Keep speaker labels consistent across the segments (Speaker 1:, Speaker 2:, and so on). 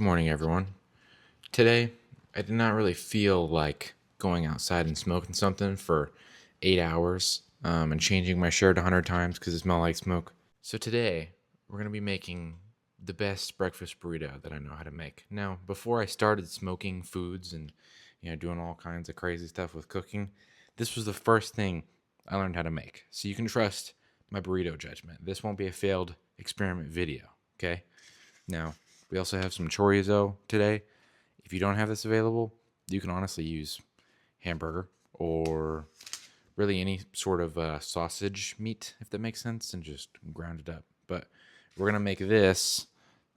Speaker 1: Good morning, everyone. Today, I did not really feel like going outside and smoking something for 8 hours and changing my shirt 100 times because it smelled like smoke. So today, we're going to be making the best breakfast burrito that I know how to make. Now, before I started smoking foods and doing all kinds of crazy stuff with cooking, this was the first thing I learned how to make. So you can trust my burrito judgment. This won't be a failed experiment video, okay? Now, we also have some chorizo today. If you don't have this available, you can honestly use hamburger or really any sort of sausage meat, if that makes sense, and just ground it up. But we're going to make this.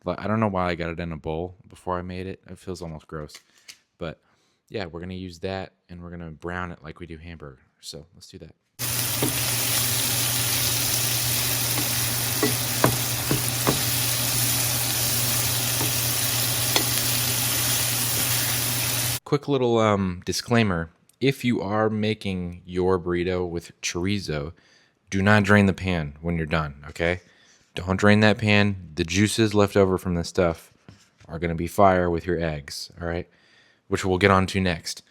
Speaker 1: I don't know why I got it in a bowl before I made it. It feels almost gross. But yeah, we're going to use that, and we're going to brown it like we do hamburger. So let's do that. Quick little disclaimer. If you are making your burrito with chorizo, do not drain the pan when you're done, okay? Don't drain that pan. The juices left over from this stuff are going to be fire with your eggs, all right? Which we'll get on to next.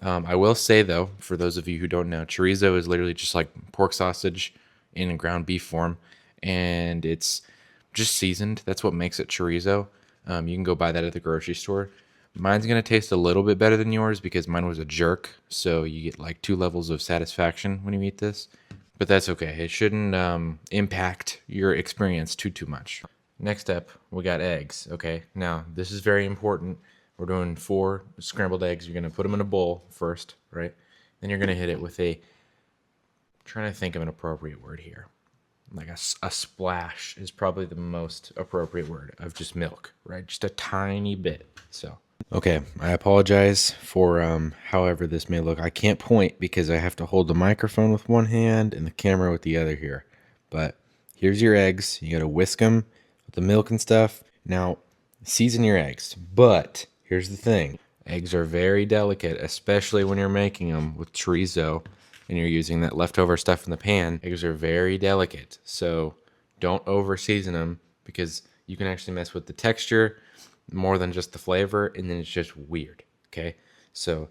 Speaker 1: I will say, though, for those of you who don't know, chorizo is literally just like pork sausage in a ground beef form, and it's just seasoned. That's what makes it chorizo. You can go buy that at the grocery store. Mine's going to taste a little bit better than yours because mine was a jerk, so you get like 2 levels of satisfaction when you eat this. But that's okay. It shouldn't impact your experience too much. Next up, we got eggs, okay? Now, this is very important. We're doing 4 scrambled eggs. You're going to put them in a bowl first, right? Then you're going to hit it with I'm trying to think of an appropriate word here. Like a splash is probably the most appropriate word of just milk, right? Just a tiny bit, so... Okay, I apologize for however this may look. I can't point because I have to hold the microphone with one hand and the camera with the other here. But here's your eggs. You got to whisk them with the milk and stuff. Now, season your eggs. But here's the thing. Eggs are very delicate, especially when you're making them with chorizo and you're using that leftover stuff in the pan. Eggs are very delicate. So don't over season them because you can actually mess with the texture more than just the flavor, and then it's just weird, okay? So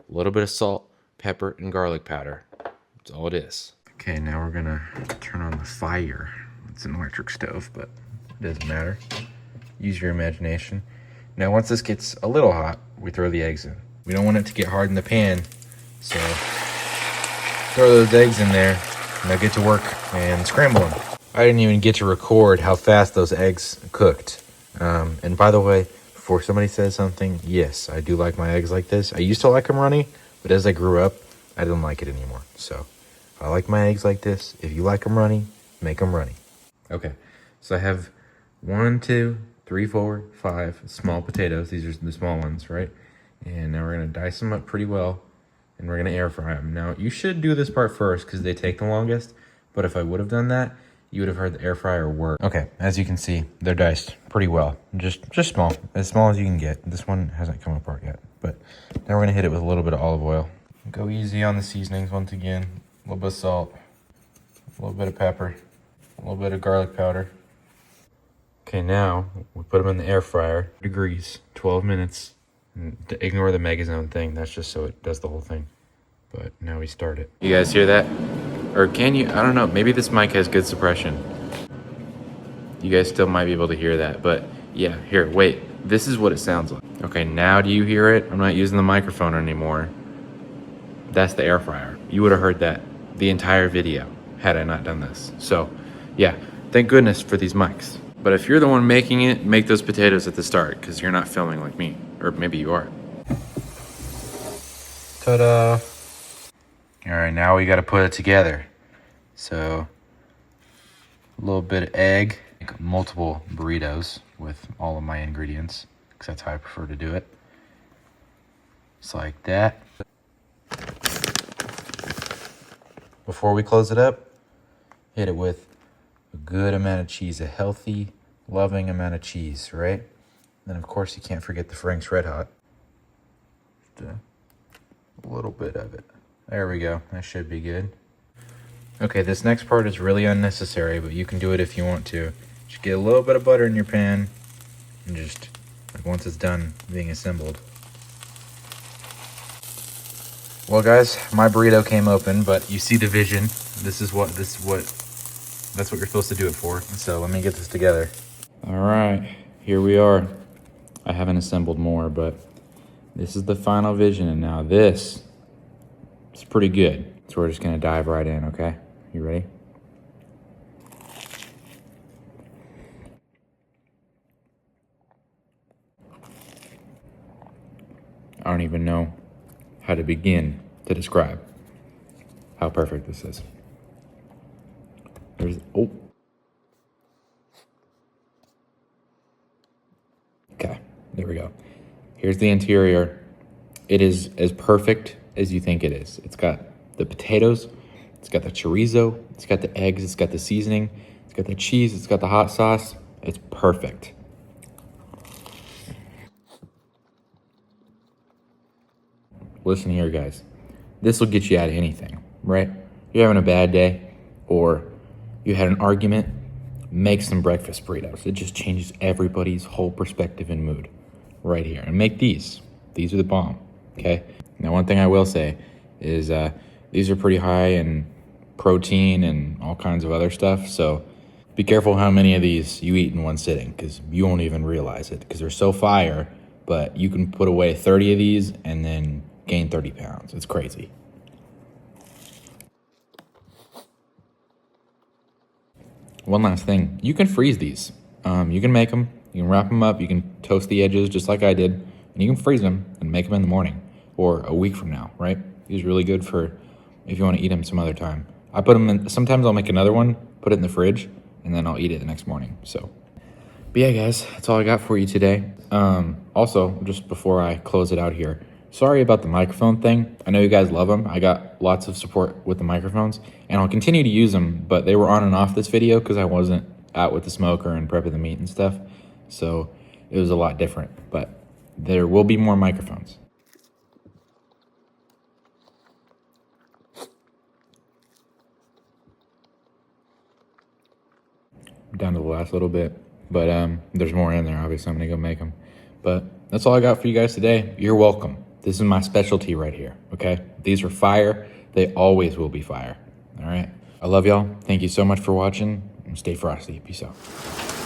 Speaker 1: a little bit of salt, pepper, and garlic powder. That's all it is. Okay, now we're gonna turn on the fire. It's an electric stove, but it doesn't matter. Use your imagination. Now, once this gets a little hot, we throw the eggs in. We don't want it to get hard in the pan, so throw those eggs in there. Now get to work and scramble them. I didn't even get to record how fast those eggs cooked. And by the way, before somebody says something, yes, I do like my eggs like this. I used to like them runny, but as I grew up, I didn't like it anymore. So I like my eggs like this. If you like them runny, make them runny. Okay, so I have 1, 2, 3, 4, 5 small potatoes. These are the small ones, right? And now we're going to dice them up pretty well, and we're going to air fry them. Now, you should do this part first because they take the longest, but if I would have done that, you would have heard the air fryer work. Okay, as you can see, they're diced pretty well. Just small, as small as you can get. This one hasn't come apart yet, but now we're gonna hit it with a little bit of olive oil. Go easy on the seasonings once again. A little bit of salt, a little bit of pepper, a little bit of garlic powder. Okay, now we put them in the air fryer, degrees, 12 minutes. And ignore the megazone thing. That's just so it does the whole thing. But now we start it. You guys hear that? Or can you? I don't know. Maybe this mic has good suppression. You guys still might be able to hear that. But yeah, here, wait. This is what it sounds like. Okay, now do you hear it? I'm not using the microphone anymore. That's the air fryer. You would have heard that the entire video had I not done this. So yeah, thank goodness for these mics. But if you're the one making it, make those potatoes at the start because you're not filming like me. Or maybe you are. Ta-da! All right, now we got to put it together. So a little bit of egg, make multiple burritos with all of my ingredients because that's how I prefer to do it. Just like that. Before we close it up, hit it with a good amount of cheese, a healthy, loving amount of cheese, right? Then of course you can't forget the Frank's Red Hot. Just a little bit of it. There we go. That should be good. Okay, this next part is really unnecessary, but you can do it if you want to. Just get a little bit of butter in your pan and just like once it's done being assembled. Well, guys, my burrito came open, but you see the vision. That's what you're supposed to do it for. So let me get this together. All right, here we are. I haven't assembled more, but this is the final vision, and now this is pretty good. So we're just gonna dive right in, okay? You ready? I don't even know how to begin to describe how perfect this is. Okay, there we go. Here's the interior. It is as perfect as you think it is. It's got the potatoes, it's got the chorizo, it's got the eggs, it's got the seasoning, it's got the cheese, it's got the hot sauce. It's perfect. Listen here, guys. This will get you out of anything, right? You're having a bad day or you had an argument, make some breakfast burritos. It just changes everybody's whole perspective and mood right here. And make these. These are the bomb, okay? Now, one thing I will say is these are pretty high in protein and all kinds of other stuff. So be careful how many of these you eat in one sitting because you won't even realize it because they're so fire, but you can put away 30 of these and then gain 30 pounds. It's crazy. One last thing, you can freeze these. You can make them, you can wrap them up, you can toast the edges just like I did, and you can freeze them and make them in the morning or a week from now, right? These are really good for if you want to eat them some other time. I put them in, sometimes I'll make another one, put it in the fridge, and then I'll eat it the next morning, so. But yeah, guys, that's all I got for you today. Also, just before I close it out here, sorry about the microphone thing. I know you guys love them. I got lots of support with the microphones, and I'll continue to use them, but they were on and off this video because I wasn't out with the smoker and prepping the meat and stuff, so it was a lot different, but there will be more microphones. Down to the last little bit, but there's more in there. Obviously, I'm gonna go make them, but that's all I got for you guys today. You're welcome. This is my specialty right here, okay? These are fire. They always will be fire, all right? I love y'all. Thank you so much for watching, and stay frosty. Peace out.